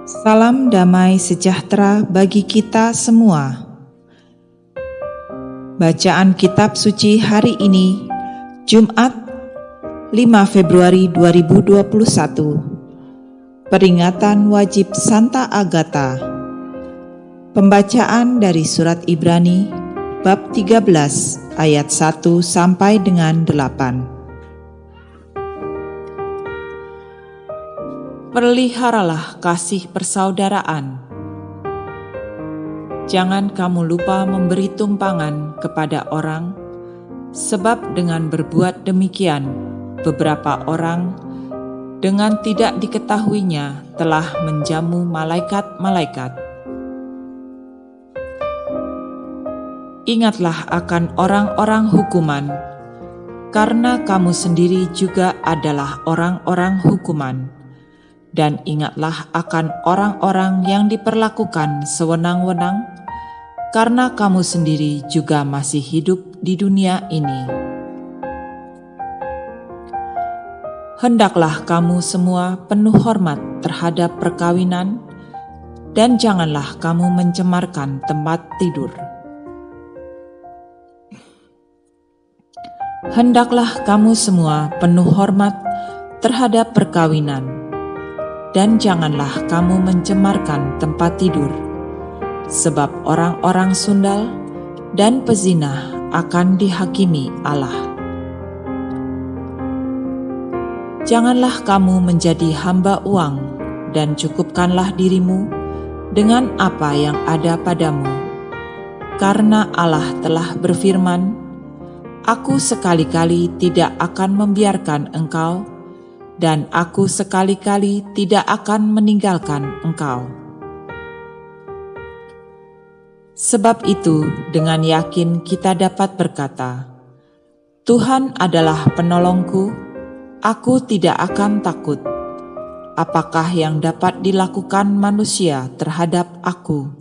Salam damai sejahtera bagi kita semua. Bacaan Kitab Suci hari ini, Jumat 5 Februari 2021. Peringatan wajib Santa Agatha. Pembacaan dari surat Ibrani bab 13 ayat 1 sampai dengan 8. Peliharalah kasih persaudaraan. Jangan kamu lupa memberi tumpangan kepada orang, sebab dengan berbuat demikian, beberapa orang dengan tidak diketahuinya telah menjamu malaikat-malaikat. Ingatlah akan orang-orang hukuman, karena kamu sendiri juga adalah orang-orang hukuman. Dan ingatlah akan orang-orang yang diperlakukan sewenang-wenang, karena kamu sendiri juga masih hidup di dunia ini. Hendaklah kamu semua penuh hormat terhadap perkawinan, dan janganlah kamu mencemarkan tempat tidur. Hendaklah kamu semua penuh hormat terhadap perkawinan, dan janganlah kamu mencemarkan tempat tidur, sebab orang-orang sundal dan pezinah akan dihakimi Allah. Janganlah kamu menjadi hamba uang, dan cukupkanlah dirimu dengan apa yang ada padamu, karena Allah telah berfirman, "Aku sekali-kali tidak akan membiarkan engkau, dan aku sekali-kali tidak akan meninggalkan engkau." Sebab itu, dengan yakin kita dapat berkata, "Tuhan adalah penolongku, aku tidak akan takut. Apakah yang dapat dilakukan manusia terhadap aku?"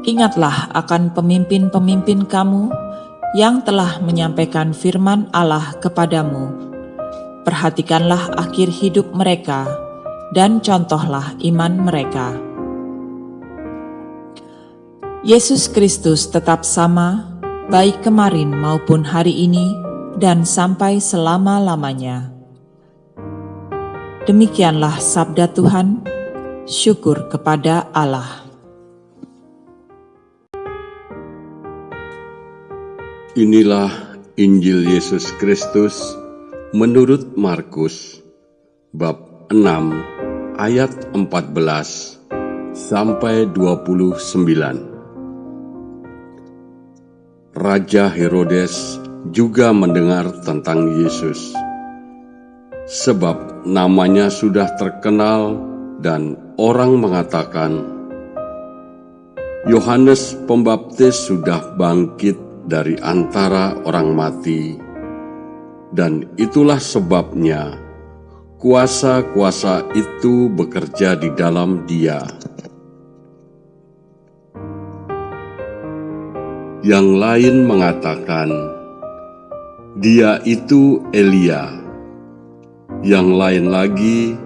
Ingatlah akan pemimpin-pemimpin kamu yang telah menyampaikan firman Allah kepadamu. Perhatikanlah akhir hidup mereka, dan contohlah iman mereka. Yesus Kristus tetap sama, baik kemarin maupun hari ini, dan sampai selama-lamanya. Demikianlah sabda Tuhan, syukur kepada Allah. Inilah Injil Yesus Kristus menurut Markus, bab 6 ayat 14 sampai 29. Raja Herodes juga mendengar tentang Yesus, sebab namanya sudah terkenal dan orang mengatakan, "Yohanes Pembaptis sudah bangkit dari antara orang mati, dan itulah sebabnya kuasa-kuasa itu bekerja di dalam dia." Yang lain mengatakan, "Dia itu Elia." Yang lain lagi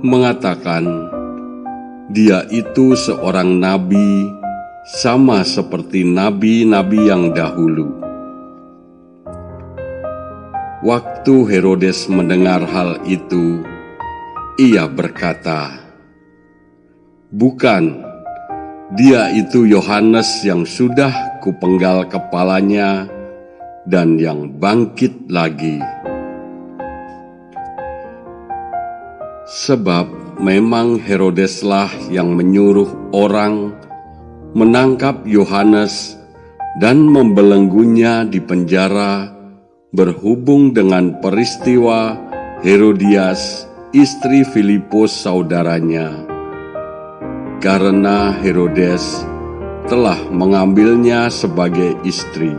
mengatakan, "Dia itu seorang nabi, sama seperti nabi-nabi yang dahulu." Waktu Herodes mendengar hal itu, ia berkata, "Bukan, dia itu Yohanes yang sudah kupenggal kepalanya dan yang bangkit lagi." Sebab memang Herodeslah yang menyuruh orang menangkap Yohanes dan membelenggunya di penjara berhubung dengan peristiwa Herodias, istri Filipus saudaranya, karena Herodes telah mengambilnya sebagai istri.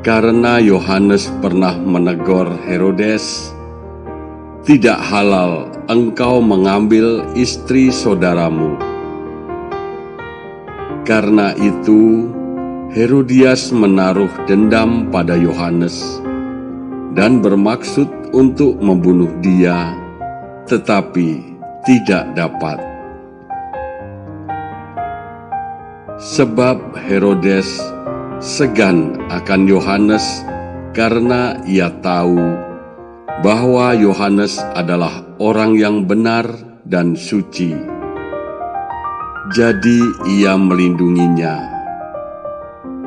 Karena Yohanes pernah menegur Herodes, "Tidak halal engkau mengambil istri saudaramu." Karena itu, Herodias menaruh dendam pada Yohanes dan bermaksud untuk membunuh dia, tetapi tidak dapat. Sebab Herodes segan akan Yohanes karena ia tahu bahwa Yohanes adalah orang yang benar dan suci. Jadi ia melindunginya.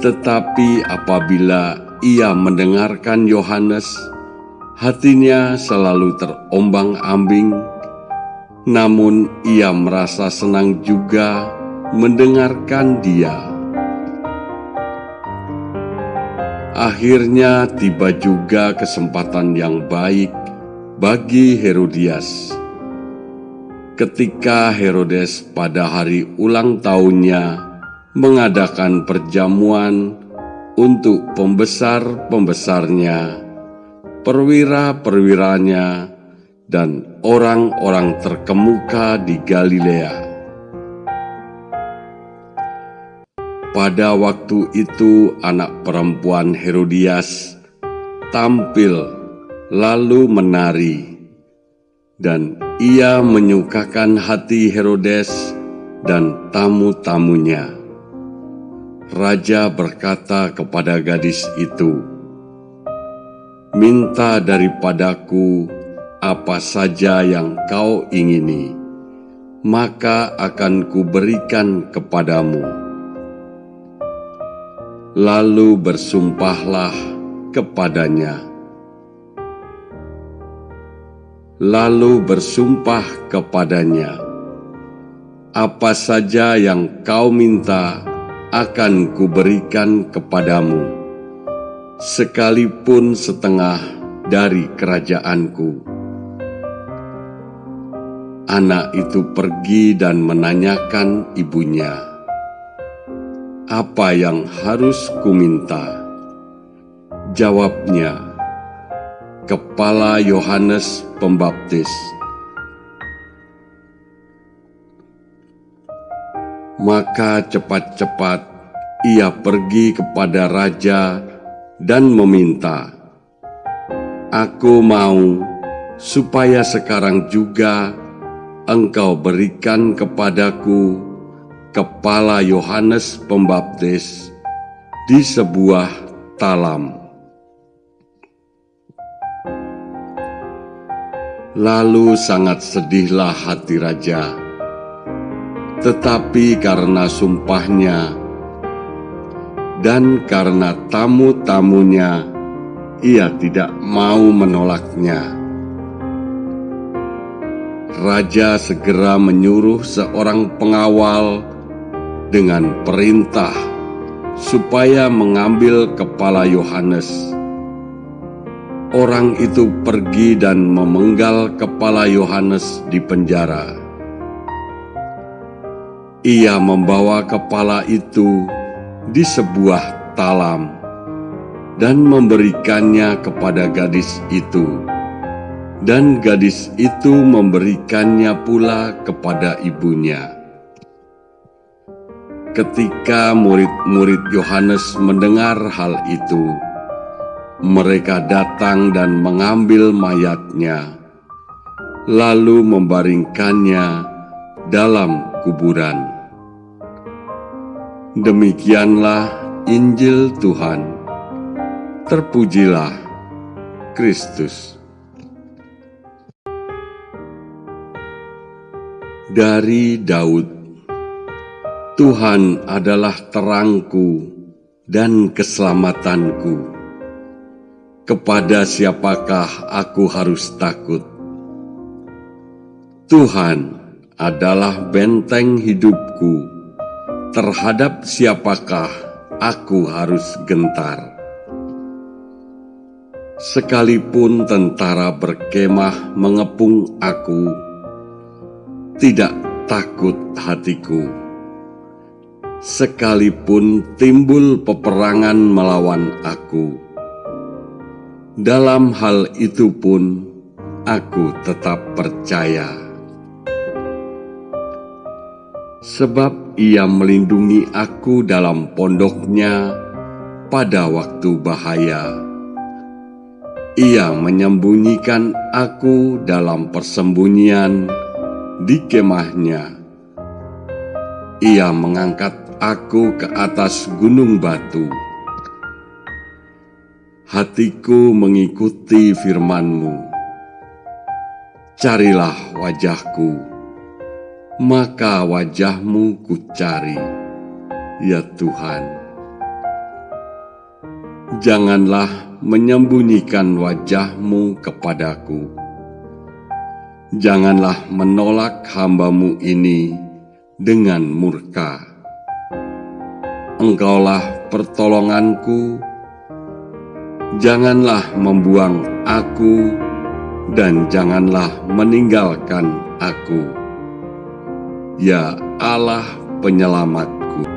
Tetapi apabila ia mendengarkan Yohanes, hatinya selalu terombang-ambing, namun ia merasa senang juga mendengarkan dia. Akhirnya tiba juga kesempatan yang baik bagi Herodias. Ketika Herodes pada hari ulang tahunnya mengadakan perjamuan untuk pembesar-pembesarnya, perwira-perwiranya, dan orang-orang terkemuka di Galilea. Pada waktu itu anak perempuan Herodias tampil lalu menari, dan ia menyukakan hati Herodes dan tamu-tamunya. Raja berkata kepada gadis itu, "Minta daripadaku apa saja yang kau ingini, maka akan kuberikan kepadamu." Lalu bersumpahlah kepadanya. "Apa saja yang kau minta akan kuberikan kepadamu, sekalipun setengah dari kerajaanku." Anak itu pergi dan menanyakan ibunya, "Apa yang harus kuminta?" Jawabnya, "Kepala Yohanes Pembaptis." Maka cepat-cepat ia pergi kepada raja dan meminta, "Aku mau supaya sekarang juga engkau berikan kepadaku kepala Yohanes Pembaptis di sebuah talam." Lalu sangat sedihlah hati raja, tetapi karena sumpahnya dan karena tamu-tamunya, ia tidak mau menolaknya. Raja segera menyuruh seorang pengawal dengan perintah supaya mengambil kepala Yohanes. Orang itu pergi dan memenggal kepala Yohanes di penjara. Ia membawa kepala itu di sebuah talam dan memberikannya kepada gadis itu, dan gadis itu memberikannya pula kepada ibunya. Ketika murid-murid Yohanes mendengar hal itu, mereka datang dan mengambil mayatnya, lalu membaringkannya dalam kuburan. Demikianlah Injil Tuhan. Terpujilah Kristus. Dari Daud. Tuhan adalah terangku dan keselamatanku. Kepada siapakah aku harus takut? Tuhan adalah benteng hidupku. Terhadap siapakah aku harus gentar? Sekalipun tentara berkemah mengepung aku, tidak takut hatiku. Sekalipun timbul peperangan melawan aku, dalam hal itu pun aku tetap percaya. Sebab ia melindungi aku dalam pondoknya pada waktu bahaya. Ia menyembunyikan aku dalam persembunyian di kemahnya. Ia mengangkat aku ke atas gunung batu. Hatiku mengikuti firman-Mu. Carilah wajah-Ku, maka wajah-Mu kucari, ya Tuhan. Janganlah menyembunyikan wajah-Mu kepadaku. Janganlah menolak hamba-Mu ini dengan murka. Engkaulah pertolonganku. Janganlah membuang aku dan janganlah meninggalkan aku, ya Allah penyelamatku.